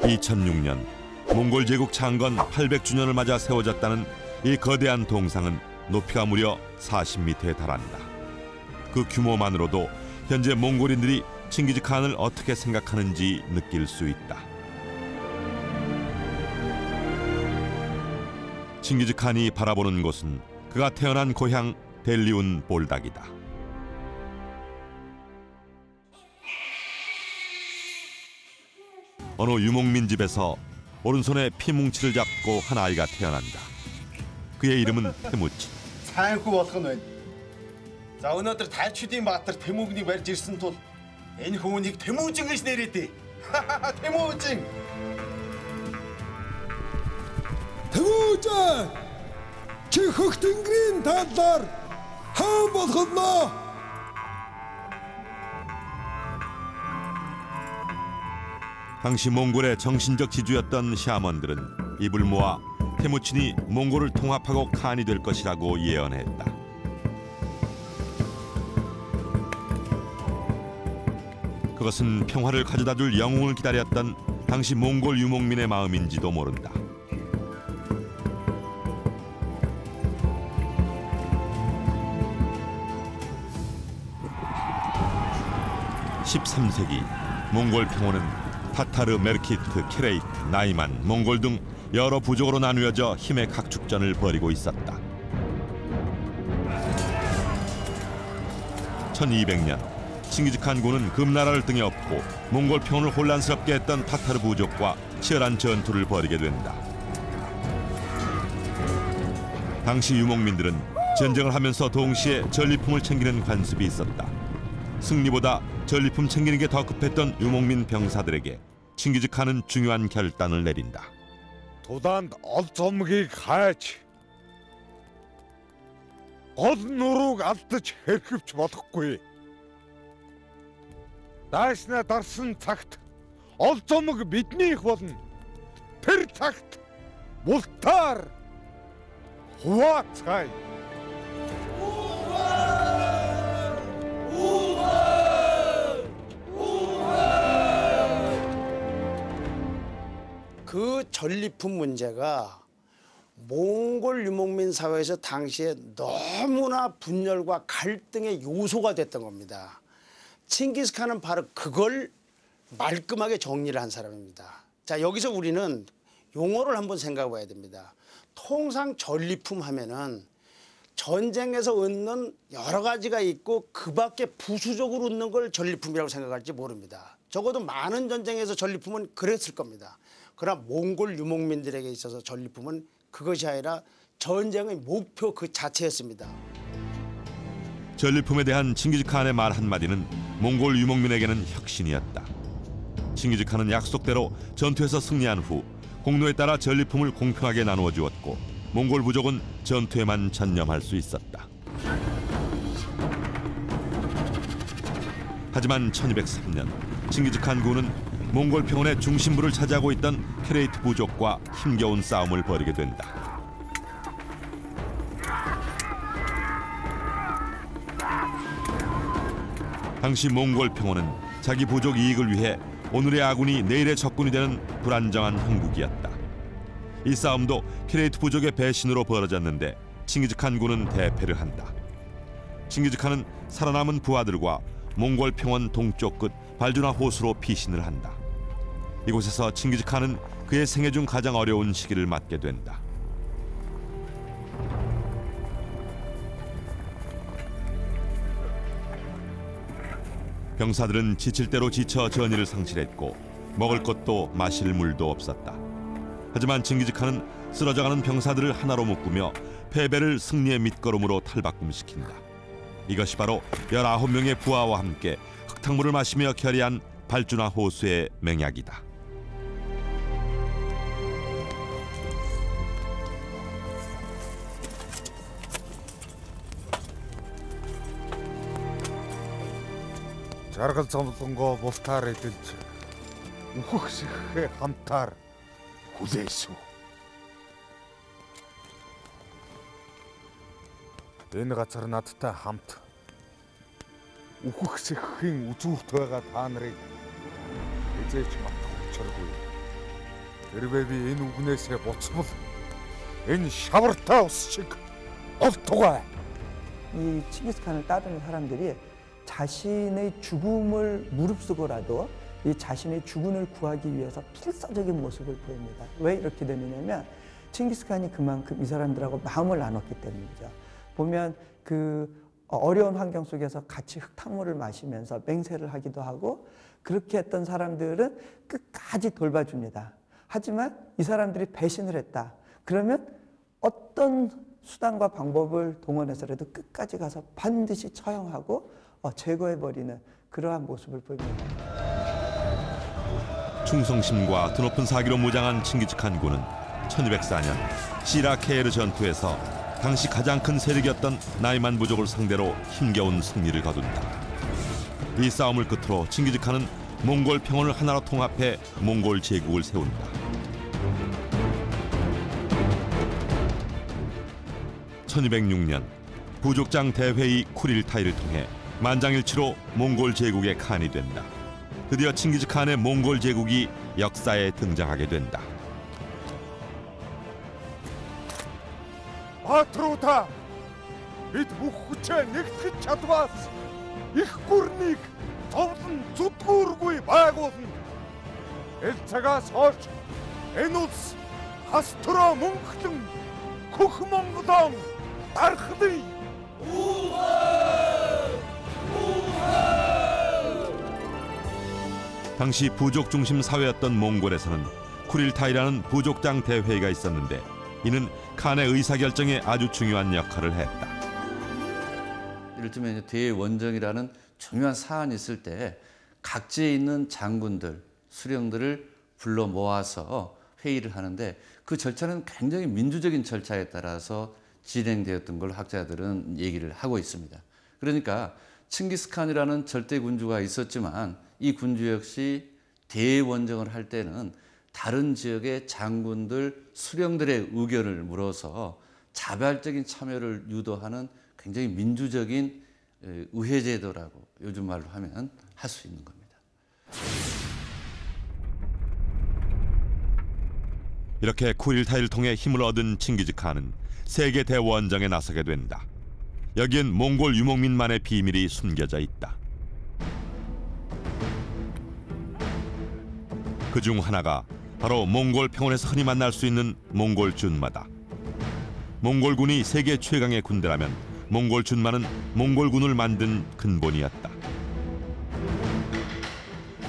2006년 몽골 제국 창건 800주년을 맞아 세워졌다는 이 거대한 동상은 높이가 무려 40m에 달한다. 그 규모만으로도 현재 몽골인들이 칭기즈칸을 어떻게 생각하는지 느낄 수 있다. 칭기즈칸이 바라보는 곳은 그가 태어난 고향 델리운 볼닥이다. 어느 유목민 집에서 오른손에 피뭉치를 잡고 한 아이가 태어난다. 그의 이름은 태무치. Сайнхүү болох нь байна. За өнөөдөр Тайчдын баатар Тэмүүгнийг барьж ирсэн тул энэ хүүнийг Тэмүүжин гэж нэрээдээ. Тэмүүжин. Тэмүүжин! Чи хөх тэнгэрийн талаар хаан болох нь. 당시 몽골의 정신적 지주였던 샤먼들은 입을 모아 태무친이 몽골을 통합하고 칸이 될 것이라고 예언했다. 그것은 평화를 가져다줄 영웅을 기다렸던 당시 몽골 유목민의 마음인지도 모른다. 13세기 몽골 평원은 타타르, 메르키트, 키레이트, 나이만, 몽골 등 여러 부족으로 나누어져 힘의 각축전을 벌이고 있었다. 1200년 칭기즈칸 군은 금나라를 등에 업고 몽골 평원을 혼란스럽게 했던 타타르 부족과 치열한 전투를 벌이게 된다. 당시 유목민들은 전쟁을 하면서 동시에 전리품을 챙기는 관습이 있었다. 승리보다 전리품 챙기는 게 더 급했던 유목민 병사들에게 칭기즈칸은 중요한 결단을 내린다. Тулаанд ол зомгийг хайж гол нурууг алдаж хэрхэвч болохгүй. Дайснаа дарсан цагт ол зомг биднийх болно. Тэр цагт бултаар хуваацгаая. 그 전리품 문제가 몽골 유목민 사회에서 당시에 너무나 분열과 갈등의 요소가 됐던 겁니다. 칭기즈칸은 바로 그걸 말끔하게 정리를 한 사람입니다. 자, 여기서 우리는 용어를 한번 생각해 봐야 됩니다. 통상 전리품 하면은 전쟁에서 얻는 여러 가지가 있고 그 밖에 부수적으로 얻는 걸 전리품이라고 생각할지 모릅니다. 적어도 많은 전쟁에서 전리품은 그랬을 겁니다. 그러나 몽골 유목민들에게 있어서 전리품은 그것이 아니라 전쟁의 목표 그 자체였습니다. 전리품에 대한 칭기즈칸의 말 한마디는 몽골 유목민에게는 혁신이었다. 칭기즈칸은 약속대로 전투에서 승리한 후 공로에 따라 전리품을 공평하게 나누어 주었고 몽골 부족은 전투에만 전념할 수 있었다. 하지만 1203년 칭기즈칸 군은 몽골 평원의 중심부를 차지하고 있던 키레이트 부족과 힘겨운 싸움을 벌이게 된다. 당시 몽골 평원은 자기 부족 이익을 위해 오늘의 아군이 내일의 적군이 되는 불안정한 형국이었다. 이 싸움도 키레이트 부족의 배신으로 벌어졌는데 칭기즈칸 군은 대패를 한다. 칭기즈칸은 살아남은 부하들과 몽골 평원 동쪽 끝 발주나 호수로 피신을 한다. 이곳에서 칭기즈칸은 그의 생애 중 가장 어려운 시기를 맞게 된다. 병사들은 지칠 대로 지쳐 전의를 상실했고 먹을 것도 마실 물도 없었다. 하지만 칭기즈칸은 쓰러져가는 병사들을 하나로 묶으며 패배를 승리의 밑거름으로 탈바꿈시킨다. 이것이 바로 19명의 부하와 함께 흙탕물을 마시며 결의한 발주나 호수의 맹약이다. Жаргал зомлонгоо бултаар эдэлж үхэх сэхээ хамтаар хүлээсв. Энэ газар надтай хамт үхэх сэхийн үзүүрт байгаа та нарыг эзэж мартах учиргүй. тэрбээ би энэ үгнээсээ буцвал энэ шавартаа ус шиг олтугай. 이 칭기스칸을 따르는 사람들이 자신의 죽음을 무릅쓰고라도 이 자신의 죽음을 구하기 위해서 필사적인 모습을 보입니다. 왜 이렇게 되느냐면 칭기스칸이 그만큼 이 사람들하고 마음을 나눴기 때문이죠. 보면 그 어려운 환경 속에서 같이 흙탕물을 마시면서 맹세를 하기도 하고 그렇게 했던 사람들은 끝까지 돌봐줍니다. 하지만 이 사람들이 배신을 했다. 그러면 어떤 수단과 방법을 동원해서라도 끝까지 가서 반드시 처형하고 제거해버리는 그러한 모습을 보입니다. 충성심과 드높은 사기로 무장한 칭기즈칸 군은 1204년 시라케에르 전투에서 당시 가장 큰 세력이었던 나이만 부족을 상대로 힘겨운 승리를 거둔다. 이 싸움을 끝으로 칭기즈칸은 몽골 평원을 하나로 통합해 몽골 제국을 세운다. 1206년 부족장 대회의 쿠릴타이를 통해 만장일치로 몽골 제국의 칸이 된다. 드디어 칭기즈칸의 몽골 제국이 역사에 등장하게 된다. Баатруудаа бид бүх хүчээ нэгтгэж чадваас их гүрнийг товлон зүтгүүргүй байгуулна. Энэ цагаас хойш энэ улс хас төрөө мөнхлөн хөх Монголон дарахлыг. 당시 부족 중심 사회였던 몽골에서는 쿠릴타이라는 부족장 대회의가 있었는데 이는 칸의 의사결정에 아주 중요한 역할을 했다. 이를테면 대원정이라는 중요한 사안이 있을 때 각지에 있는 장군들, 수령들을 불러 모아서 회의를 하는데 그 절차는 굉장히 민주적인 절차에 따라서 진행되었던 걸 학자들은 얘기를 하고 있습니다. 그러니까 칭기스칸이라는 절대 군주가 있었지만 이 군주 역시 대원정을 할 때는 다른 지역의 장군들, 수령들의 의견을 물어서 자발적인 참여를 유도하는 굉장히 민주적인 의회제도라고 요즘 말로 하면 할 수 있는 겁니다. 이렇게 쿠릴타이를 통해 힘을 얻은 칭기즈칸은 세계 대원정에 나서게 된다. 여기엔 몽골 유목민만의 비밀이 숨겨져 있다. 그중 하나가 바로 몽골 평원에서 흔히 만날 수 있는 몽골 준마다. 몽골군이 세계 최강의 군대라면 몽골 준마는 몽골군을 만든 근본이었다.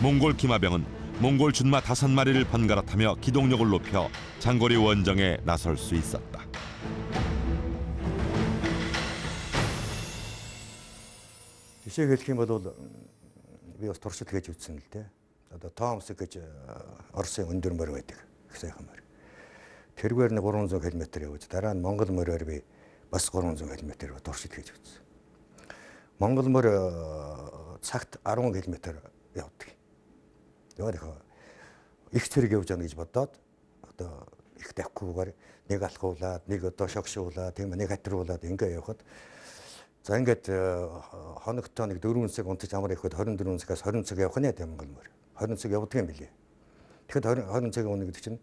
몽골 기마병은 몽골 준마 5마리를 번갈아 타며 기동력을 높여 장거리 원정에 나설 수 있었다. Жишээ хэлэх юм бол би бас туршид гэж үзсэн л дээ. Одоо Томс гэж Оросын өндөр морь байдаг. Их сайхан морь. Тэргээр нь 300 км явж дараа нь Монгол морьоор би бас 300 км туршид гэж үзсэн. Монгол морь цагт 10 км явдаг. Тэгээд их зэрэг явж байгаа гэж бодоод одоо их давхгүйгээр нэг алхуулаад нэг одоо шогшуулаад тийм нэг хатруулаад ингээ явхад за ингээд хоногтоо нэг 4 цаг унтаж амар ихэд 24 цагаас 20 цаг явах нь тийм Монгол морь. 20 цаг явдаг юм билээ. Тэгэхэд 20 цагийн үнэ гэдэг чинь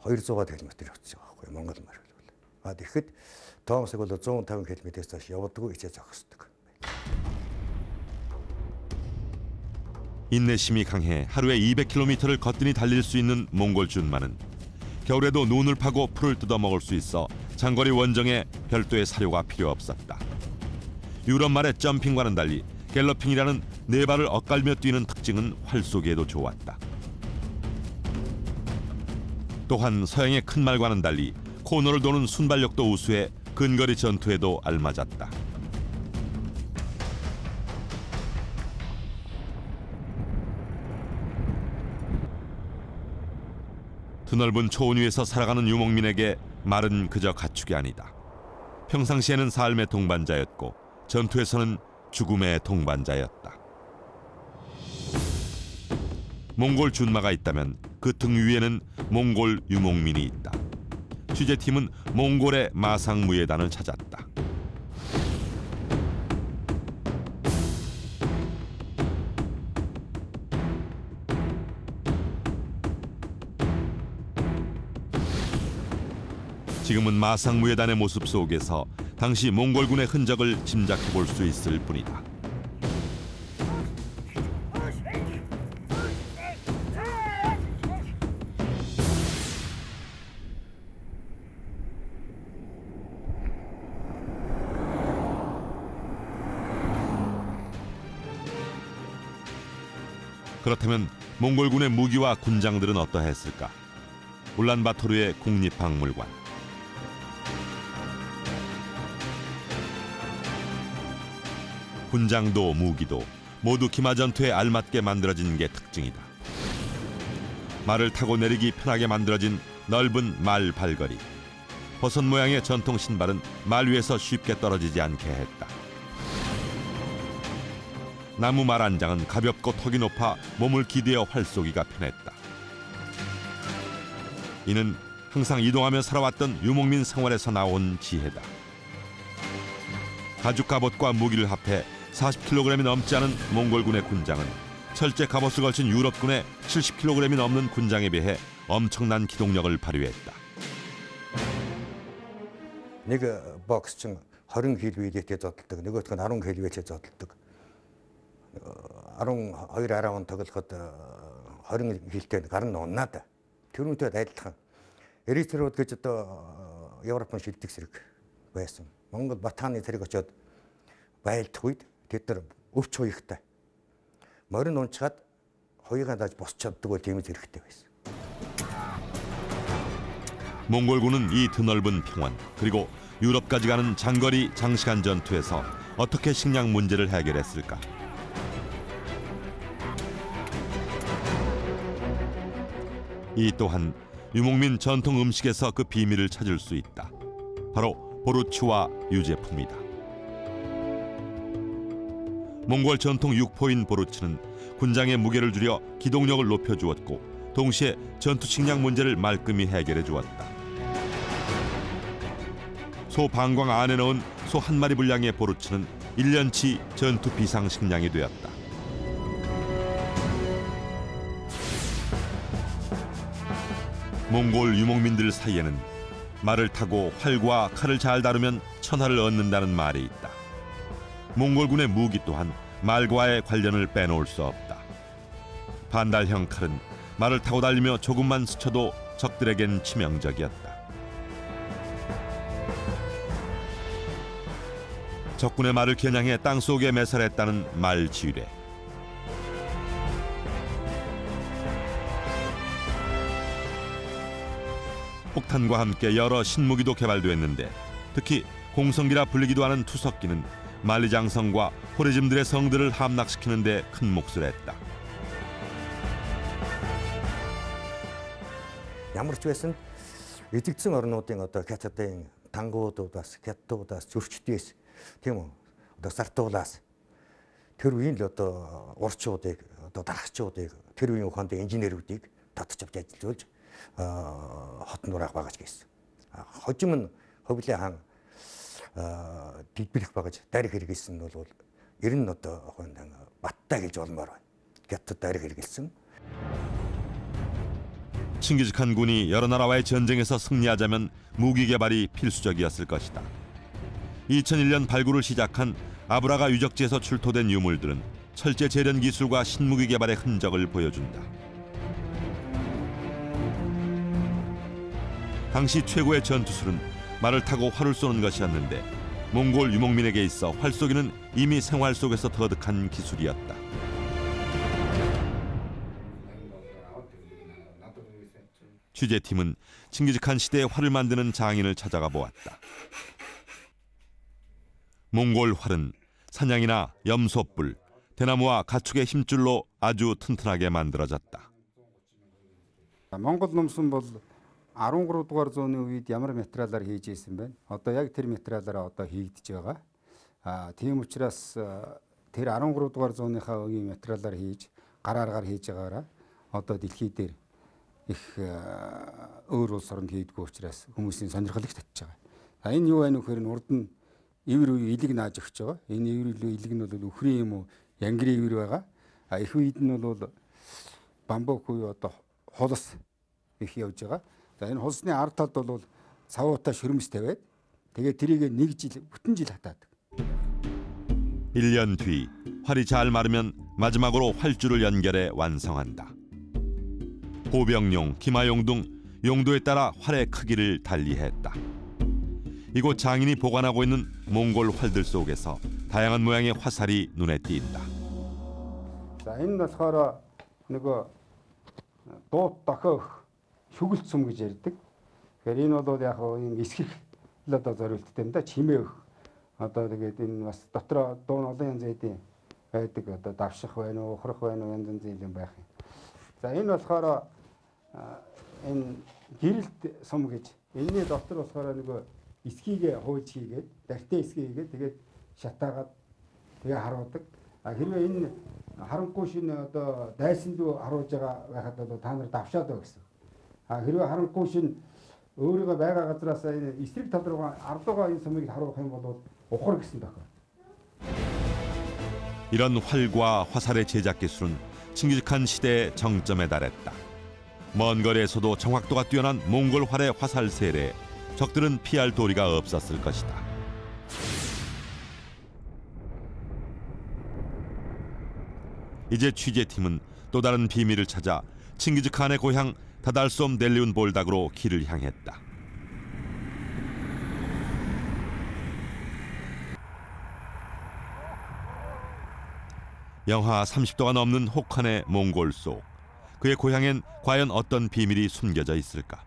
200 км явчихсан байхгүй Монгол морь бол. А тэгэхэд Томсыг бол 150 км-ээс цааш явдаггүй ичээ зогсдог. 인내심이 강해 하루에 200km를 거뜬히 달릴 수 있는 몽골 준마는 겨울에도 눈을 파고 풀을 뜯어먹을 수 있어 장거리 원정에 별도의 사료가 필요 없었다. 유럽 말의 점핑과는 달리 갤러핑이라는 네 발을 엇갈며 뛰는 특징은 활 쏘기에도 좋았다. 또한 서양의 큰 말과는 달리 코너를 도는 순발력도 우수해 근거리 전투에도 알맞았다. 드넓은 초원 위에서 살아가는 유목민에게 말은 그저 가축이 아니다. 평상시에는 삶의 동반자였고 전투에서는 죽음의 동반자였다. 몽골 준마가 있다면 그 등 위에는 몽골 유목민이 있다. 취재팀은 몽골의 마상무예단을 찾았다. 지금은 마상무예단의 모습 속에서 당시 몽골군의 흔적을 짐작해 볼 수 있을 뿐이다. 그렇다면 몽골군의 무기와 군장들은 어떠했을까? 울란바토르의 국립박물관. 군장도 무기도 모두 기마 전투에 알맞게 만들어진 게 특징이다. 말을 타고 내리기 편하게 만들어진 넓은 말 발걸이. 버섯 모양의 전통 신발은 말 위에서 쉽게 떨어지지 않게 했다. 나무 말 안장은 가볍고 턱이 높아 몸을 기대어 활쏘기가 편했다. 이는 항상 이동하며 살아왔던 유목민 생활에서 나온 지혜다. 가죽 갑옷과 무기를 합해 40kg이 넘지 않은 몽골군의 군장은 철제 갑옷을 걸친 유럽군의 70kg이 넘는 군장에 비해 엄청난 기동력을 발휘했다. 내가 боксчин 20kg идэх зодтолдог. нөгөөх нь 10kg гэж зодтолдог. 12 аравын тоглоход 20 хилтэй гарна унаад. Тэрүүнтэй адилхан. Эритрүүд гэж одоо Европын шилдэг зэрэг байсан. Монгол Батхааны зэрэг очиод байлдах үед тэд нар өвч хуйхтай. Морин унчаад хуйгаа дааж босч чаддаг бол тийм зэрэгтэй байсан. 몽골군은 이 드넓은 평원 그리고 유럽까지 가는 장거리 장시간 전투에서 어떻게 식량 문제를 해결했을까? 이 또한 유목민 전통 음식에서 그 비밀을 찾을 수 있다. 바로 보르츠와 유제품이다. 몽골 전통 육포인 보르츠는 군장의 무게를 줄여 기동력을 높여주었고 동시에 전투 식량 문제를 말끔히 해결해 주었다. 소 방광 안에 넣은 소 한 마리 분량의 보르츠는 1년치 전투 비상 식량이 되었다. 몽골 유목민들 사이에는 말을 타고 활과 칼을 잘 다루면 천하를 얻는다는 말이 있다. 몽골군의 무기 또한 말과의 관련을 빼놓을 수 없다. 반달형 칼은 말을 타고 달리며 조금만 스쳐도 적들에겐 치명적이었다. 적군의 말을 겨냥해 땅속에 매설했다는 말 지뢰. 폭탄과 함께 여러 신무기도 개발되었는데 특히 공성기라 불리기도 하는 투석기는 만리장성과 호레짐들의 성들을 함락시키는 데 큰 몫을 했다. Ямар ч байсан эдэгдсэн орнуудын одоо хятадын тангуудаас, хятадуудаас, зөрчдөөс тийм үү одоо сартуулаас тэр үеийн л одоо урчуудыг одоо дарагчуудыг тэр үеийн ухаантай инженерүүдийг татчих авч ажиллуулж хот нураах багаж гэсэн. Хожим нь хөвлийн хаан дэлбэрэх багаж дариг хэрэгэлсэн нь бол ер нь одоо баттай гэж болмоор байна. Хятад дариг хэрэгэлсэн. 칭기즈칸 군이 여러 나라와의 전쟁에서 승리하자면 무기 개발이 필수적이었을 것이다. 2001년 발굴을 시작한 아브라가 유적지에서 출토된 유물들은 철제 재련 기술과 신무기 개발의 흔적을 보여준다. 당시 최고의 전투술은 말을 타고 활을 쏘는 것이었는데 몽골 유목민에게 있어 활쏘기는 이미 생활 속에서 터득한 기술이었다. 취재팀은 칭기즈칸 시대의 활을 만드는 장인을 찾아가 보았다. 몽골 활은 사냥이나 염소뿔, 대나무와 가축의 힘줄로 아주 튼튼하게 만들어졌다. Монгол номсон бол 13 дугаар зууны үед ямар материалаар хийж ирсэн бэ? Одоо яг тэр материалаараа одоо хийгдэж байгаа. Тийм учраас тэр 13 дугаар зууныхаа үеийн материалаар хийж, гарааргаар хийж байгаараа одоо дэлхий дээр их өөр улс оронд хийдгүү учраас хүмүүсийн сонирхол их татж байгаа. Энэ юу байна вэ гэхээр урд нь ивэр үе илэг нааж өгч байгаа. Энэ ивэр илэг нь бол өхрийн юм уу, янгирийн ивэр байгаа. Их үед нь бол бамбук уу одоо холос их явж байгаа. За энэ холсны ард талд бол савуутай шөрөмстэй байд. Тэгээ тэрийг 1 жил бүтэн жил хатаадаг. 1년 뒤 활이 잘 마르면 마지막으로 활줄을 연결해 완성한다. 보병용, 기마용 등 용도에 따라 활의 크기를 달리했다. 이곳 장인이 보관하고 있는 몽골 활들 속에서 다양한 모양의 화살이 눈에 띈다. За энэ нь болохоор нөгөө дууд дохиох шүгэлт сум гэж ярьдаг. Тэгэхээр энэ бол яг энэ эсхих л одоо зориулттай юм да. Чимээх одоо тэгээд энэ бас дотроо дуун олон янз байдیں۔ байдаг. Одоо давших байна уу, ухрах байна уу, янз янзын юм байх юм. За энэ болохоор энэ гэрэлт сум гэж. Энэний дотор болохоор нөгөө эсхийгээ хууж хийгээд, дартай эсхий хийгээд тэгээд шатаагаад тэгээ харуулдаг. А хэрвээ энэ харанхуй шинэ одоо дайсанд харуулж байгаа байхад одоо та нар давшаад байгаа гэсэн. А хэрвээ харанхуй шинэ өөрийгөө байгаа газраас энэ эсрэг тал руугаа ардуугаа энэ сумыг харуулах юм бол ухар гэсэн тохиол. 이런 활과 화살의 제작 기술은 칭기즈칸 시대의 정점에 달했다. 먼 거리에서도 정확도가 뛰어난 몽골 활의 화살 세례에 적들은 피할 도리가 없었을 것이다. 이제 취재팀은 또 다른 비밀을 찾아 칭기즈칸의 고향 다달솜 델리운 볼닥으로 길을 향했다. 영하 30도가 넘는 혹한의 몽골 속, 그의 고향엔 과연 어떤 비밀이 숨겨져 있을까?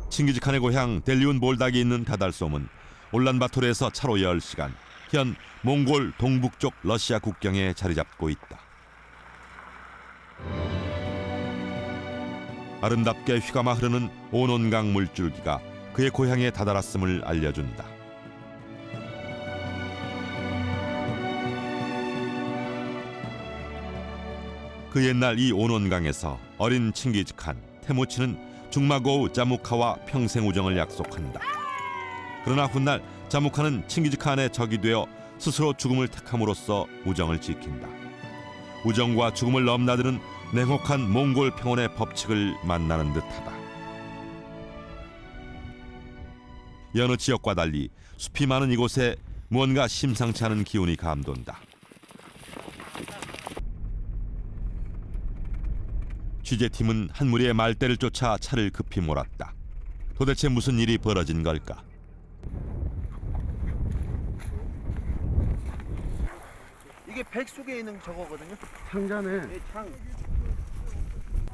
칭기즈칸의 고향 델리운 볼닥이 있는 다달솜은 울란바토르에서 차로 10시간, 현 몽골 동북쪽 러시아 국경에 자리 잡고 있다. 아름답게 휘감아 흐르는 오논강 물줄기가 그의 고향에 다다랐음을 알려준다. 그 옛날 이 오논강에서 어린 칭기즈칸, 테무치는 중마고우 자무카와 평생 우정을 약속한다. 그러나 훗날 자무카는 칭기즈칸의 적이 되어 스스로 죽음을 택함으로써 우정을 지킨다. 우정과 죽음을 넘나드는 냉혹한 몽골 평원의 법칙을 만나는 듯하다. 여느 지역과 달리 숲이 많은 이곳에 무언가 심상치 않은 기운이 감돈다. 취재팀은 한 무리의 말대를 쫓아 차를 급히 몰았다. 도대체 무슨 일이 벌어진 걸까? 이게 백 속에 있는 저거거든요. 창자네. 네, 창.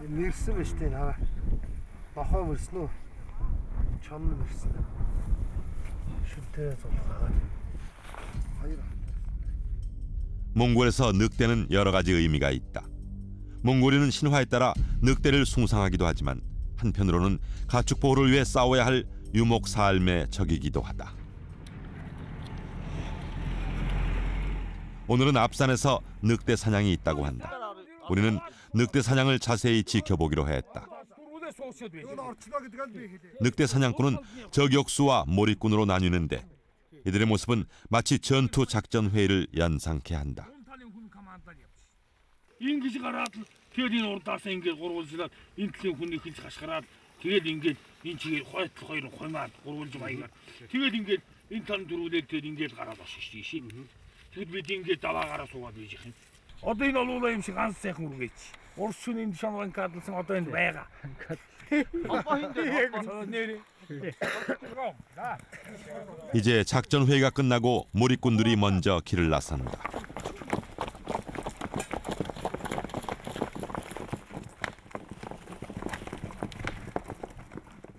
Мэрсэн биш тий наваа. Бохоо мэрсэн үү? Чом мэрсэн. шүтээ зулгаа. 몽골에서 늑대는 여러 가지 의미가 있다. 몽골인은 신화에 따라 늑대를 숭상하기도 하지만 한편으로는 가축 보호를 위해 싸워야 할 유목사알의 적이기도 하다. 오늘은 앞산에서 늑대 사냥이 있다고 한다. 우리는 늑대 사냥을 자세히 지켜보기로 했다. 늑대 사냥꾼은 저격수와 몰입꾼으로 나뉘는데 이들의 모습은 마치 전투 작전 회의를 연상케 한다. Одоо энэ олуулаа юм шиг ганц сайхан үргээч. Урс шөнийн нишан кадлсан одоо энэ байгаа. 이제 작전 회의가 끝나고 몰입꾼들이 먼저 길을 나선다.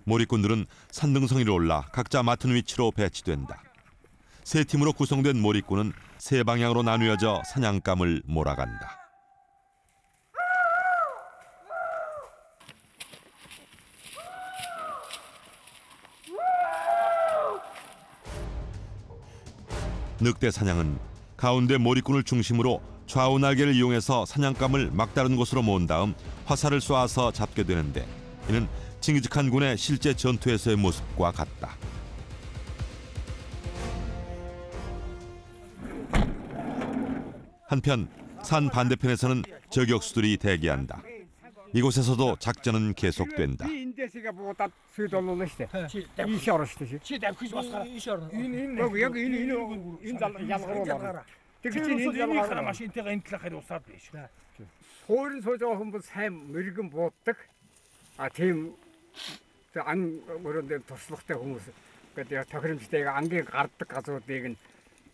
몰입꾼들은 산등성이로 올라 각자 맡은 위치로 배치된다. 세 팀으로 구성된 몰입꾼은 세 방향으로 나누어져 사냥감을 몰아간다. 늑대 사냥은 가운데 몰입꾼을 중심으로 좌우 날개를 이용해서 사냥감을 막다른 곳으로 모은 다음 화살을 쏘아서 잡게 되는데 이는 칭기즈칸 군의 실제 전투에서의 모습과 같다. 한편 산 반대편에서는 저격수들이 대기한다. 이곳에서도 작전은 계속된다. Хойрын сууж байгаа хүмүүс сайн мэрэгэн бууддаг. Тийм ан өрөөнд туршлагатай хүмүүс. Ингээд тохиромжтой ангийн гардаг газруудыг нь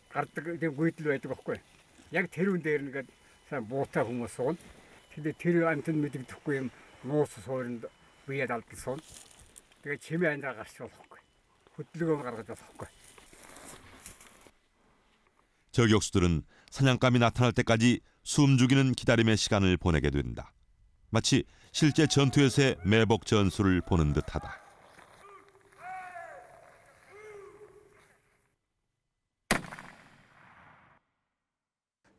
гардаг тийм гүйдэл байдаг байхгүй. Яг тэр үн дээр нэгээд сайн буутай хүмүүс суун. Тэгээд тэр амтнд мэдэгдэхгүй юм нуус суурьнд биед алдсан. Тэгээд чимээ андраа гарч болохгүй. хөдөлгөөн гаргаж болохгүй. 저격수들은 사냥감이 나타날 때까지 숨죽이는 기다림의 시간을 보내게 된다. 마치 실제 전투에서의 매복 전술을 보는 듯하다.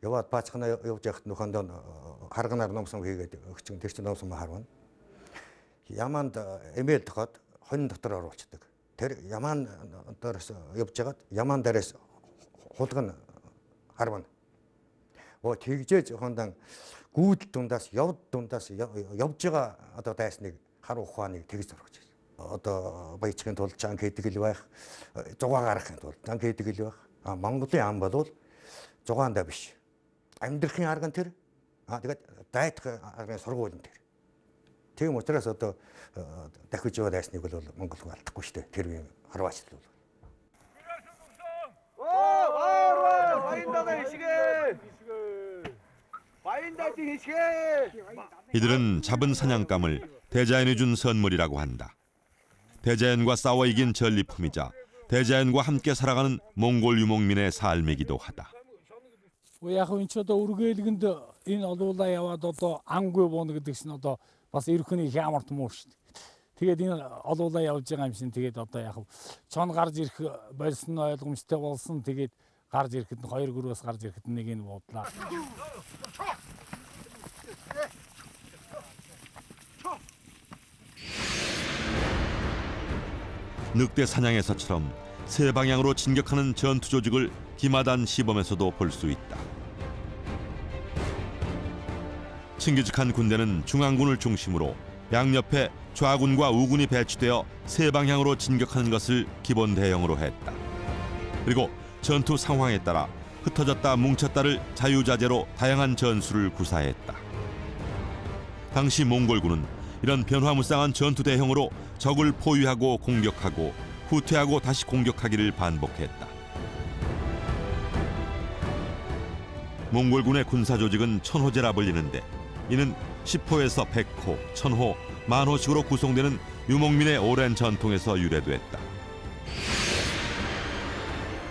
Яваад баачхна явж яхад нөхөндөө харганаар номсон хийгээд өгчин тэр чинь номсон харвна. Ямаанд эмээл тохоод хонь дотор оруулцдаг. Тэр ямаан дээрээс явж ягаад ямаан дээрээс хулган харвна. Тэгжээж хондан гүйдэл дундаас явд дундаас явж байгаа одоо дайсныг харуу ухааныг тэгж зургаж байна. Одоо баячгийн тулд жанк хийдэг л байх, зугаа гаргахын тулд жанк хийдэг л байх. Монголын ам бол зугаандаа биш. Амьдрахын арга нь тэр. Тэгээд дайдах аргын сургууль нь тэр. Тийм учраас одоо дахиж яваа дайсныг бол Монгол хүн алдахгүй шүү дээ. Тэр юм харваачлал бол. 이들은 잡은 사냥감을 대자연이 준 선물이라고 한다. 대자연과 싸워 이긴 전리품이자 대자연과 함께 살아가는 몽골 유목민의 삶이기도 하다. Яг энэ ч одоо үргэлгэнд энэ олуулаа яваад одоо ангүй бууна гэдэг чинь одоо бас эрхний хямарт муу шүү дээ. Тэгээд энэ олуулаа явж байгаа юм шин тэгээд одоо яг чон гарч ирэх болсон ойлгомжтой болсон. Тэгээд гарч ирэхэд нь 2-3-аас гарч ирэхэд нэг нь буудлаа. 늑대 사냥에서처럼 세 방향으로 진격하는 전투 조직을 기마단 시범에서도 볼 수 있다. 칭기즈칸 군대는 중앙군을 중심으로 양옆에 좌군과 우군이 배치되어 세 방향으로 진격하는 것을 기본 대형으로 했다. 그리고 전투 상황에 따라 흩어졌다 뭉쳤다를 자유자재로 다양한 전술을 구사했다. 당시 몽골군은 이런 변화무쌍한 전투 대형으로 적을 포위하고 공격하고 후퇴하고 다시 공격하기를 반복했다. 몽골군의 군사 조직은 천호제라 불리는데 이는 10호에서 100호, 1000호, 10,000호씩으로 구성되는 유목민의 오랜 전통에서 유래됐다.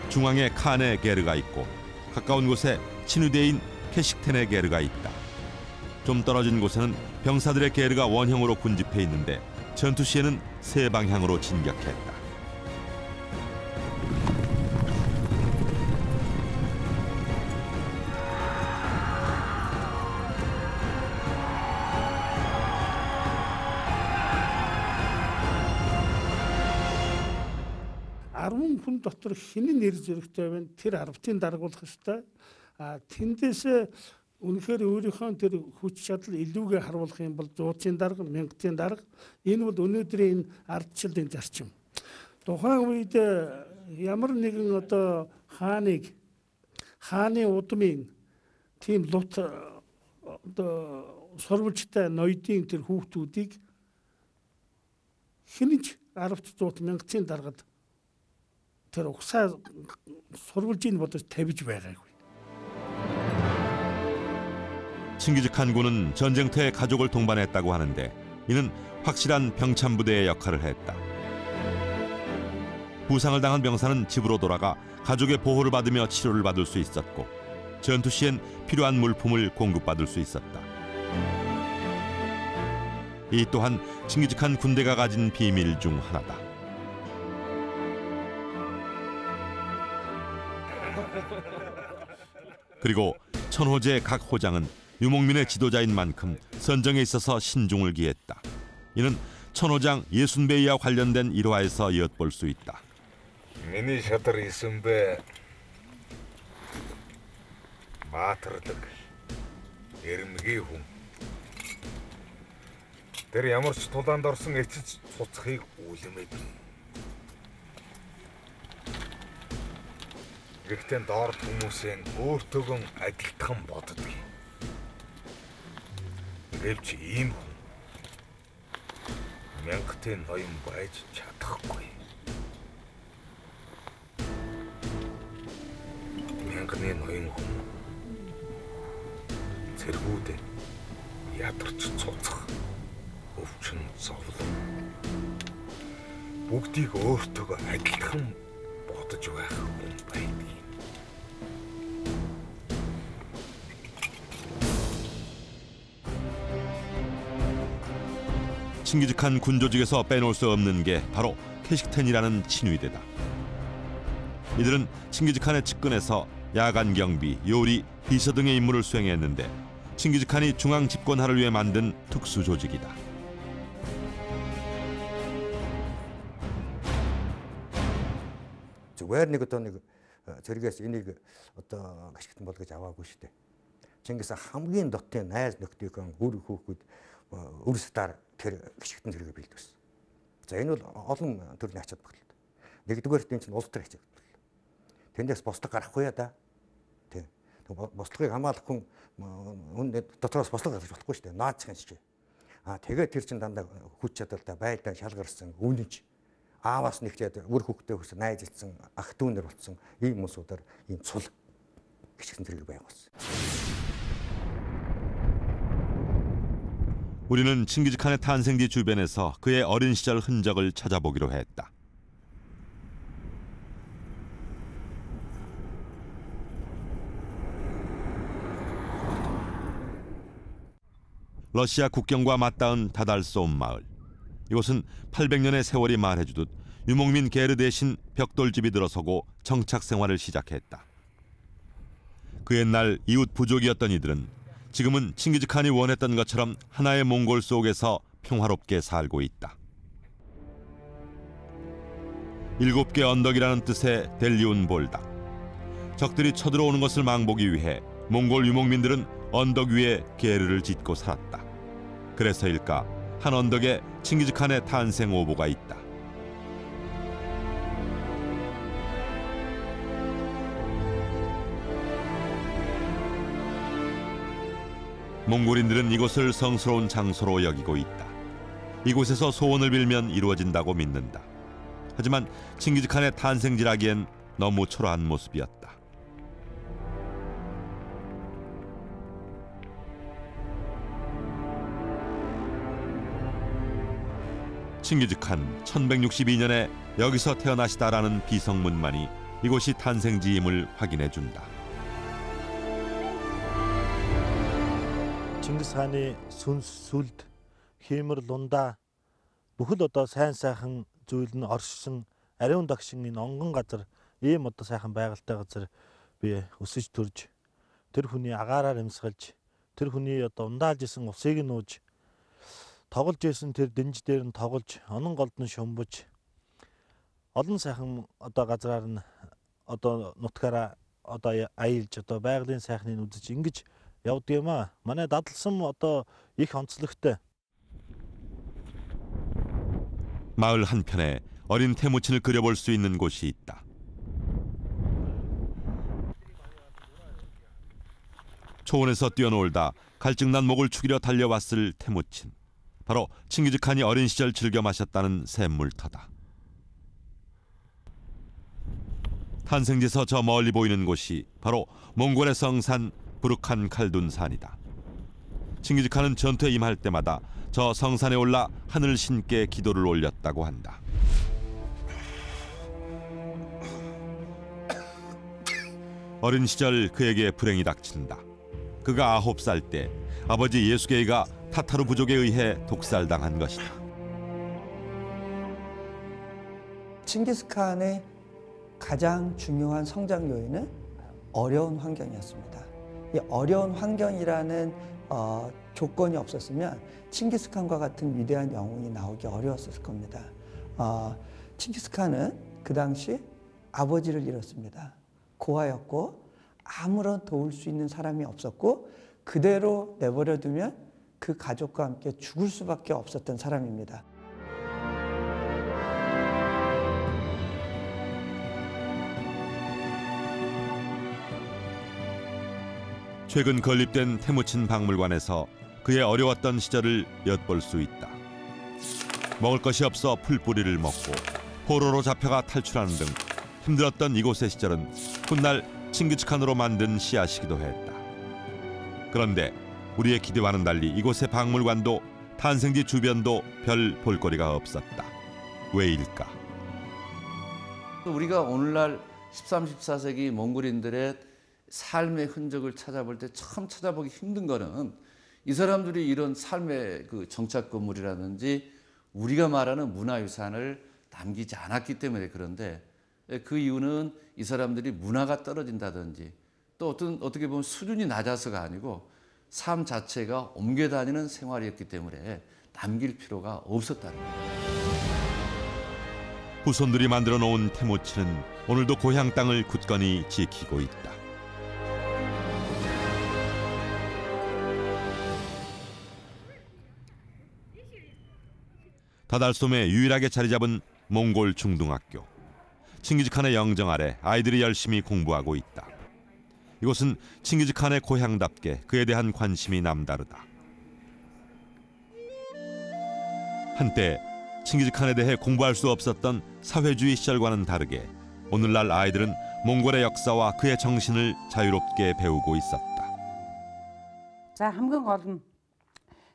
중앙에 칸의 게르가 있고 가까운 곳에 친위대인 캐식텐의 게르가 있다. 좀 떨어진 곳에는 병사들의 게르가 원형으로 군집해 있는데 전투 시에는 세 방향으로 진격했다. хүн дотор хинэн нэр зэрэгтэй байна. Тэр арвтын даргуулах ёстой. Тэндээс үнэхээр өөрийнхөө тэр хүч чадал илүүгээ харуулах юм бол 100-ын дарга, 1000-ын дарга. Энэ бол өнөөдрийн ардчлалын зарчим. Тухайн үед ямар нэгэн одоо хааны удмын тийм лут одоо сурвалжтай ноёдын тэр хүүхдүүдийг хинэж 10-100 1000-ын даргад тэр угсаа сурвалжийг бодож тавьж байгаагүй. 칭기즈칸 군은 전쟁터에 가족을 동반했다고 하는데 이는 확실한 병참부대의 역할을 했다. 부상을 당한 병사는 집으로 돌아가 가족의 보호를 받으며 치료를 받을 수 있었고 전투 시엔 필요한 물품을 공급받을 수 있었다. 이 또한 칭기즈칸 군대가 가진 비밀 중 하나다. 그리고 천호제 각 호장은 유목민의 지도자인 만큼 선정에 있어서 신중을 기했다. 이는 천호장 예순베이와 관련된 일화에서 엿볼 수 있다. Миний шадар Есүнбэ Баатардаг. Эрмэгийн хүн. Тэр ямар ч тулаанд орсон эцэц цуцхыг үлэмээд. Гэхдээ доор хүмүүсийн өөртөөгөө адилтхан боддог. Гэвч ийм хүн мянгатын ноён байж чадахгүй. Мянганы ноён хүн цэргүүдээ ядарч цуцах, өвчин зовлон бүгдийг өөртөөгөө адилхан бодож байх хүн байдаг. 칭기즈칸 군 조직에서 빼놓을 수 없는 게 바로 캐식텐이라는 친위대다. 이들은 칭기즈칸의 측근에서 야간 경비, 요리, 비서 등의 임무를 수행했는데 칭기즈칸이 중앙 집권하를 위해 만든 특수 조직이다. Зүгээр нэг одоо нэг зэрэгээс энийг одоо гიშгтэн болгож аваагүй шүү дээ. Чингис хамгийн дотын найз нөхдийнхөө үр хүүхэд өрсдаар тэр гიშгтэн зэрэгээ бэлдвэсэн. За энэ бол олон төрлийн ачаал багтал. Нэгдүгээр тийм чинь улс төр ачаал багтал. Тэндээс бослог гарахгүй да. Тийм. Бослогыг хамгаалах хүн дотроос бослог гаргаж болохгүй шүү дээ. Наацхан шиг. Тэгээд тэр чинь дандаа хүч чадалтай байлаа шалгарсан үнэнч. Ааваас нэгтээд үр хүүхдээ хүс найз илсэн ах дүүнэр болсон ийм хүмүүсээр ийм цул гიშгтэн зэрэг байгуулсан. 우리는 칭기즈칸의 탄생지 주변에서 그의 어린 시절 흔적을 찾아보기로 했다. 러시아 국경과 맞닿은 다달소음 마을. 이곳은 800년의 세월이 말해주듯 유목민 게르 대신 벽돌집이 들어서고 정착 생활을 시작했다. 그 옛날 이웃 부족이었던 이들은 지금은 칭기즈칸이 원했던 것처럼 하나의 몽골 속에서 평화롭게 살고 있다. 7개 언덕이라는 뜻의 델리운 볼닥. 적들이 쳐들어오는 것을 망보기 위해 몽골 유목민들은 언덕 위에 게르를 짓고 살았다. 그래서일까 한 언덕에 칭기즈칸의 탄생 오보가 있다. 몽골인들은 이곳을 성스러운 장소로 여기고 있다. 이곳에서 소원을 빌면 이루어진다고 믿는다. 하지만 칭기즈칸의 탄생지라기엔 너무 초라한 모습이었다. 칭기즈칸 1162년에 여기서 태어나시다라는 비성문만이 이곳이 탄생지임을 확인해준다. 칭기스хааны сүлд хиймэр лундаа бүхэл одоо сайн сайхан зүйл нь оршсон ариун дагшин энэ онгон газар ийм одоо сайхан байгальтай газар би өсөж төрж тэр хүний агаараар эмсгэлж тэр хүний одоо ундаалж исэн усыг нь ууж тоглож исэн тэр дэнж дээр нь тоглож онон голд нь шумбаж олон сайхан одоо газраар нь одоо нутгаараа одоо аялж одоо байгалийн сайхныг үзэж ингэж явдаг юм аа. Манай дадлсан одоо их онцлогтой. 마을 한편에 어린 태무친을 그려볼 수 있는 곳이 있다. 초원에서 뛰어놀다 갈증난 목을 축이려 달려왔을 태무친. 바로 칭기즈칸이 어린 시절 즐겨 마셨다는 샘물터다. 탄생지에서 저 멀리 보이는 곳이 바로 몽골의 성산 부르칸 칼둔산이다. 칭기즈칸은 전투에 임할 때마다 저 성산에 올라 하늘 신께 기도를 올렸다고 한다. 어린 시절 그에게 불행이 닥친다. 그가 9살 때 아버지 예수게이가 타타르 부족에 의해 독살당한 것이다. 칭기스칸의 가장 중요한 성장 요인은 어려운 환경이었습니다. 이 어려운 환경이라는 조건이 없었으면 칭기스칸과 같은 위대한 영웅이 나오기 어려웠을 겁니다. 칭기스칸은 그 당시 아버지를 잃었습니다. 고아였고 아무런 도울 수 있는 사람이 없었고 그대로 내버려 두면 그 가족과 함께 죽을 수밖에 없었던 사람입니다. 최근 건립된 태무친 박물관에서 그의 어려웠던 시절을 엿볼 수 있다. 먹을 것이 없어 풀뿌리를 먹고 포로로 잡혀가 탈출하는 등 힘들었던 이곳의 시절은 훗날 칭기즈칸으로 만든 씨앗이기도 했다. 그런데 우리의 기대와는 달리 이곳의 박물관도 탄생지 주변도 별 볼거리가 없었다. 왜일까? 우리가 오늘날 13, 14세기 몽골인들의 삶의 흔적을 찾아볼 때 참 찾아보기 힘든 거는 이 사람들이 이런 삶의 그 정착 건물이라든지 우리가 말하는 문화유산을 남기지 않았기 때문에 그런데 그 이유는 이 사람들이 문화가 떨어진다든지 또 어떻게 보면 수준이 낮아서가 아니고 삶 자체가 옮겨 다니는 생활이었기 때문에 남길 필요가 없었다는 거예요. 후손들이 만들어 놓은 태무치는 오늘도 고향 땅을 굳건히 지키고 있다. 다달솜에 유일하게 자리 잡은 몽골 중등학교. 칭기즈칸의 영정 아래 아이들이 열심히 공부하고 있다. 이곳은 칭기즈칸의 고향답게 그에 대한 관심이 남다르다. 한때 칭기즈칸에 대해 공부할 수 없었던 사회주의 시절과는 다르게 오늘날 아이들은 몽골의 역사와 그의 정신을 자유롭게 배우고 있었다. За хамгийн гол нь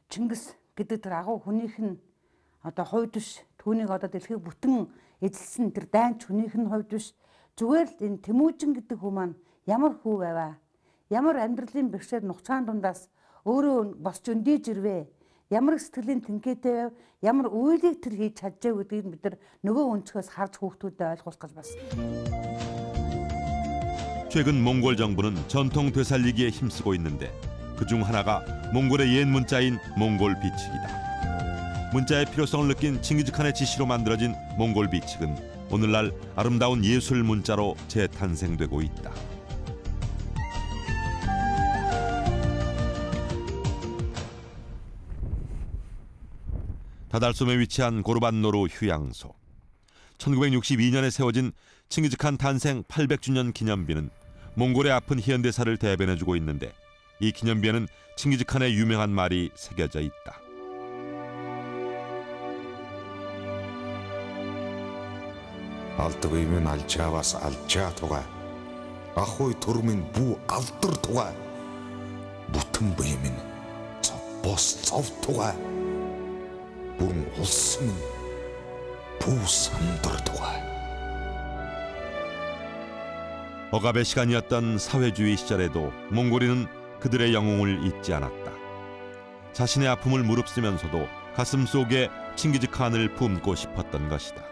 Чингис гэдэг тэр агуу хүнийх нь одоо хувьд биш түүнийг одоо дэлхийг бүтэн эзэлсэн тэр дайнч хүнийх нь хувьд биш зүгээр л энэ Тэмүүжин гэдэг хүн маань ямар хүү байваа, ямар амьдралын бэрхшээл нухчаан дундаас өөрөө босч өндийж ирвэ, ямар сэтгэлийн тэнхээтэй байв, ямар үйлийг тэр хийж чаджээ гэдгийг бид нар нөгөө өнцгөөс харж хүүхдүүдэд ойлгуулах гэж байна. 최근 몽골 정부는 전통 되살리기에 힘쓰고 있는데 그중 하나가 몽골의 옛 문자인 몽골 비칙이다. 문자의 필요성을 느낀 칭기즈칸의 지시로 만들어진 몽골 비칙은 오늘날 아름다운 예술 문자로 재탄생되고 있다. 다달솜에 위치한 고르반노루 휴양소. 1962년에 세워진 칭기즈칸 탄생 800주년 기념비는 몽골의 아픈 현대사를 대변해주고 있는데 이 기념비에는 칭기즈칸의 유명한 말이 새겨져 있다. Алтгүймэн алжааваас алжаа тугай. Ахуй турмын бүү алдар тугай. Бүтэн буймын бос цов тугай. Бүрэн улс минь бүү самдар тугай. 억압의 시간이었던 사회주의 시절에도 몽골인은 그들의 영웅을 잊지 않았다. 자신의 아픔을 무릅쓰면서도 가슴 속에 칭기즈칸을 품고 싶었던 것이다.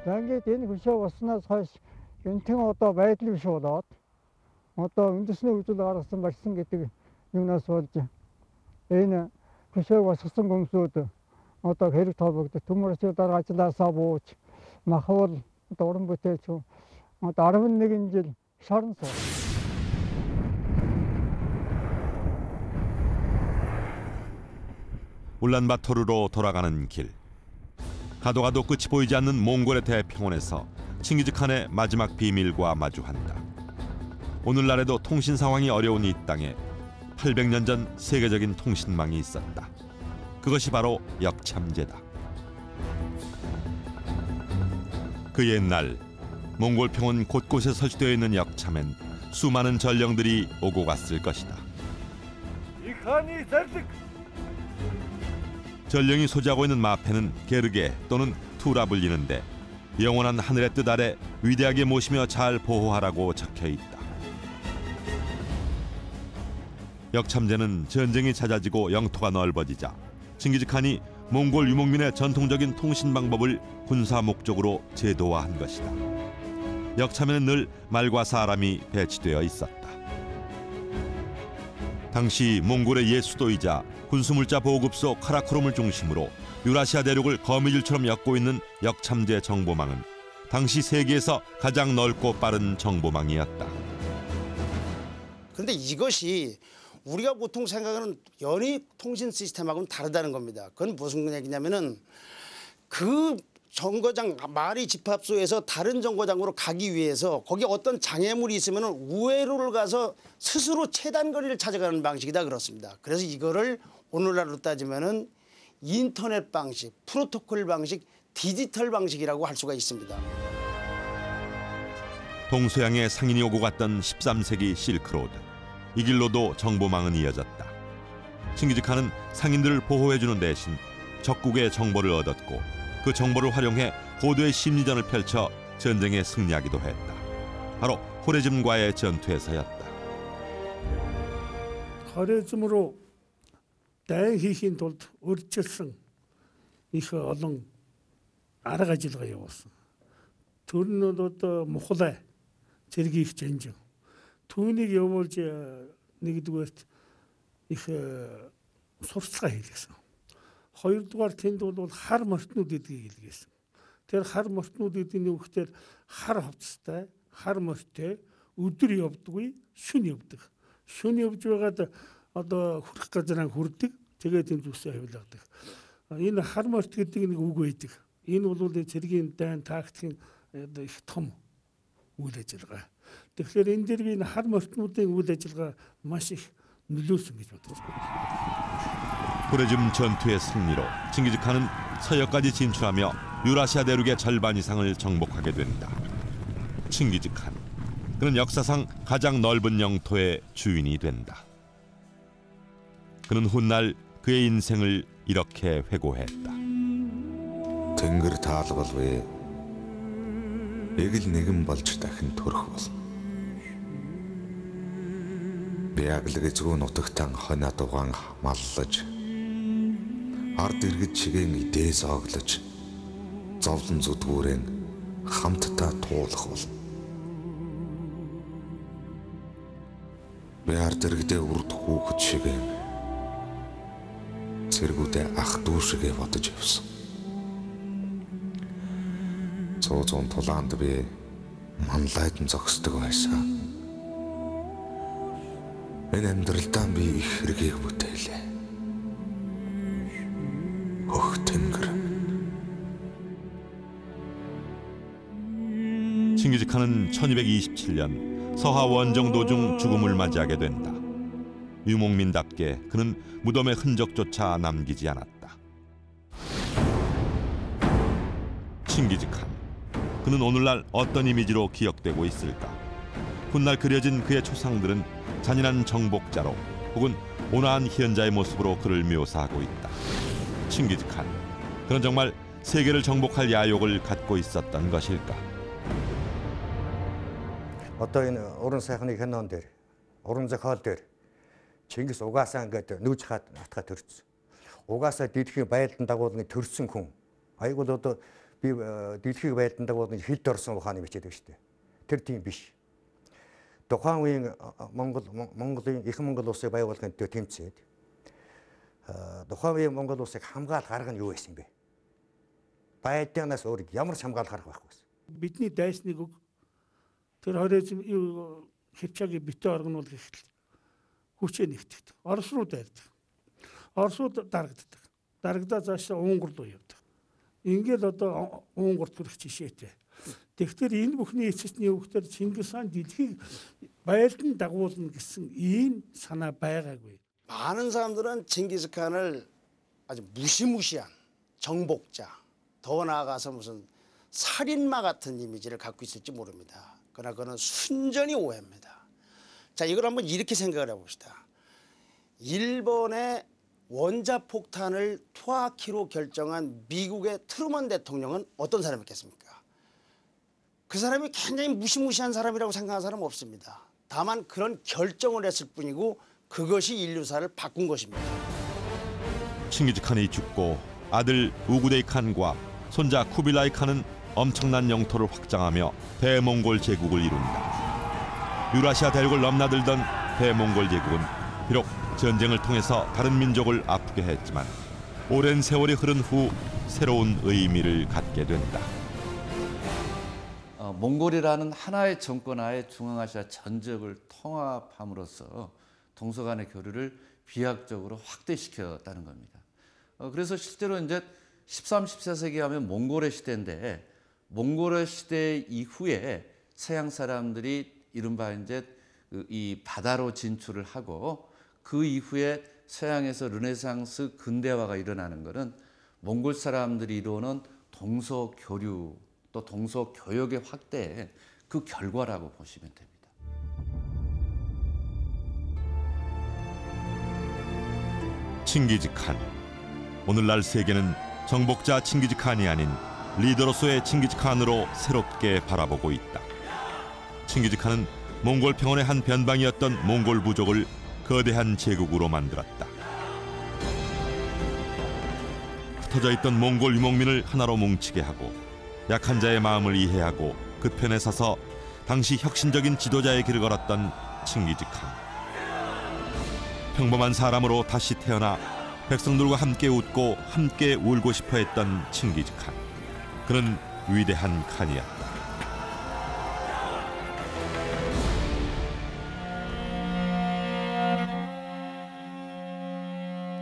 Ингээд энэ хөшөө болсноос хойш энтэн одоо байдал биш болоод одоо үндэсний үзэл гаргасан багсан гэдэг юунаас болж энэ хөшөө босгосон хүмүүсүүд одоо хэрэг тоологдод төмөрчөө дараа ажилласаа бууж махвал одоо уран бүтээлч одоо 11 жил шорон суув. 울란바토르로 돌아가는 길. 가도 가도 끝이 보이지 않는 몽골의 대평원에서 칭기즈칸의 마지막 비밀과 마주한다. 오늘날에도 통신 상황이 어려운 이 땅에 800년 전 세계적인 통신망이 있었다. 그것이 바로 역참제다. 그 옛날 몽골 평원 곳곳에 설치되어 있는 역참엔 수많은 전령들이 오고 갔을 것이다. 전령이 소지하고 있는 마패는 게르게 또는 투라 불리는데 영원한 하늘의 뜻 아래 위대하게 모시며 잘 보호하라고 적혀 있다. 역참제는 전쟁이 잦아지고 영토가 넓어지자 칭기즈칸이 몽골 유목민의 전통적인 통신 방법을 군사 목적으로 제도화한 것이다. 역참에는 늘 말과 사람이 배치되어 있었다. 당시 몽골의 옛 수도이자 군수물자 보급소 카라코롬을 중심으로 유라시아 대륙을 거미줄처럼 엮고 있는 역참제 정보망은 당시 세계에서 가장 넓고 빠른 정보망이었다. 그런데 이것이 우리가 보통 생각하는 연이 통신 시스템하고는 다르다는 겁니다. 그건 무슨 얘기냐면은 그 정거장 마리 집합소에서 다른 정거장으로 가기 위해서 거기 어떤 장애물이 있으면 우회로를 가서 스스로 최단거리를 찾아가는 방식이다 그렇습니다. 그래서 이거를 오늘날로 따지면은 인터넷 방식, 프로토콜 방식, 디지털 방식이라고 할 수가 있습니다. 동서양의 상인이 오고 갔던 13세기 실크로드. 이 길로도 정보망은 이어졌다. 칭기즈칸은 상인들을 보호해주는 대신 적국의 정보를 얻었고 그 정보를 활용해 고도의 심리전을 펼쳐 전쟁에 승리하기도 했다. 바로 호레즘과의 전투에서였다. 호레즘으로 대항хийхийн тулд өрчилсөн их олон арга ажиллагаа явуулсан. Тэр нь бол одоо Мухлай цэргийн их жанжин. Түүнийг явуулж нэгдүгээрт их сурталчилгаа хийлгэсэн. Хоёрдугаар тэнд бол хар мортнууд гэдгийг илгээсэн. Тэр хар мортнууд гэдэг нь юу гэхээр хар хувцастай, хар морьтой өдөр явдаггүй, шөнө явдаг. Шөнө явж байгаад одоо хүрэх газараа хүрдэг. Тэгээд энэ зүсээ хавилгадаг. Энэ хар морт гэдэг нэг үг байдаг. Энэ бол цэргийн дайн тактикийн их том үйл ажиллагаа. Тэгэхээр энэ дээр би энэ хар мортнуудын үйл ажиллагаа маш их нөлөөсөн гэж бодож байна. 호레즘 전투의 승리로 칭기즈칸은 서역까지 진출하며 유라시아 대륙의 절반 이상을 정복하게 된다. 칭기즈칸, 그는 역사상 가장 넓은 영토의 주인이 된다. 그는 훗날 그의 인생을 이렇게 회고했다. Тэнгэр таалбалвэ. Эгэл нэгэн болж дахин төрөх бол. Бяглэг зүүн нутагтан хонь адуугаан маллаж ард иргэд чигээр идээс оглож зовлон зүдгүүрэн хамтдаа туулах бол. Би ард иргэдээ үрд хүүхэд шигээр цэргүүдээ ах дүү шигээ бодож явсан. Цоозон тулаанд би манлайдан зогсдог байсан. Энэ амьдралдаа би их хэргийг бүтээлээ. Ох тэнгэр. 칭기즈칸은 1227년 서하 원정 도중 죽음을 맞이하게 된다. 유목민답게 그는 무덤의 흔적조차 남기지 않았다. 칭기즈칸, 그는 오늘날 어떤 이미지로 기억되고 있을까? 훗날 그려진 그의 초상들은 잔인한 정복자로 혹은 온화한 희연자의 모습으로 그를 묘사하고 있다. 칭기즈칸, 그는 정말 세계를 정복할 야욕을 갖고 있었던 것일까? 어떤 어른 сайхны кинон дээр, уран зохиол дээр Чингис угаасаа ингээд нүүж хатгаа төрсөн. Угаасаа дэлхийн байлдан дагуулны төрсөн хүн. Айгуул одоо би дэлхийн байлдан дагуулны хилд орсон ухааны бичээд байна шүү дээ. Тэр тийм биш. Тухайн үеийн Монголын их Монгол улсыг байгуулахын төлөө тэмцээд тухайн үеийн Монгол улсыг хамгаалах арга нь юу байсан бэ? Байдагнаас өөр ямар ч хамгаалах арга байхгүй байсан. Бидний дайсныг үг тэр хорезм хипчагийн битээ оргонуул гэхэд хүчээ нэгтгэдэг. Орос руу дайрдаг. Оросууд дарагддаг. Дарагдаа цаашаа Унгар руу явдаг. Ингээд одоо Унгарт хүрэх жишээтэй. Тэгэхээр энэ бүхний эцэсний өвгтөр Чингис хаан дэлхийг байлдан дагуулна гэсэн ийм санаа байгаагүй. 많은 사람들은 칭기즈칸을 아주 무시무시한 정복자, 더 나아가서 무슨 살인마 같은 이미지를 갖고 있을지 모릅니다. 그러나 그는 순전히 오해입니다. 자, 이걸 한번 이렇게 생각을 해봅시다. 일본의 원자폭탄을 투하키로 결정한 미국의 트루먼 대통령은 어떤 사람이겠습니까? 그 사람이 굉장히 무시무시한 사람이라고 생각하는 사람은 없습니다. 다만 그런 결정을 했을 뿐이고 그것이 인류사를 바꾼 것입니다. 칭기즈칸이 죽고 아들 우구데이 칸과 손자 쿠빌라이 칸은 엄청난 영토를 확장하며 대몽골 제국을 이룬다. 유라시아 대륙을 넘나들던 대몽골 제국은 비록 전쟁을 통해서 다른 민족을 아프게 했지만 오랜 세월이 흐른 후 새로운 의미를 갖게 된다. 몽골이라는 하나의 정권하에 중앙아시아 전 지역을 통합함으로써 동서 간의 교류를 비약적으로 확대시켰다는 겁니다. 그래서 실제로 이제 13, 14세기 하면 몽골의 시대인데 몽골의 시대 이후에 서양 사람들이 이른바 이제 이 바다로 진출을 하고 그 이후에 서양에서 르네상스 근대화가 일어나는 것은 몽골 사람들이 이루어놓은 동서 교류 또 동서 교역의 확대의 그 결과라고 보시면 됩니다. 칭기즈칸. 오늘날 세계는 정복자 칭기즈칸이 아닌 리더로서의 칭기즈칸으로 새롭게 바라보고 있다. 칭기즈칸은 몽골 평원의 한 변방이었던 몽골 부족을 거대한 제국으로 만들었다. 흩어져 있던 몽골 유목민을 하나로 뭉치게 하고 약한 자의 마음을 이해하고 그 편에 서서 당시 혁신적인 지도자의 길을 걸었던 칭기즈칸. 평범한 사람으로 다시 태어나 백성들과 함께 웃고 함께 울고 싶어 했던 칭기즈칸. 그는 위대한 칸이었다.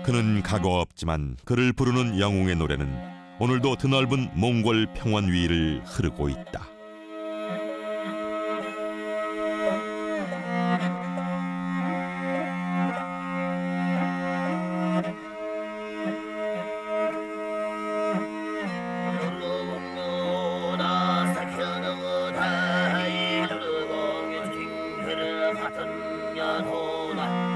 그는 각오 없지만 그를 부르는 영웅의 노래는 오늘도 드넓은 몽골 평원 위를 흐르고 있다. 같은 야도나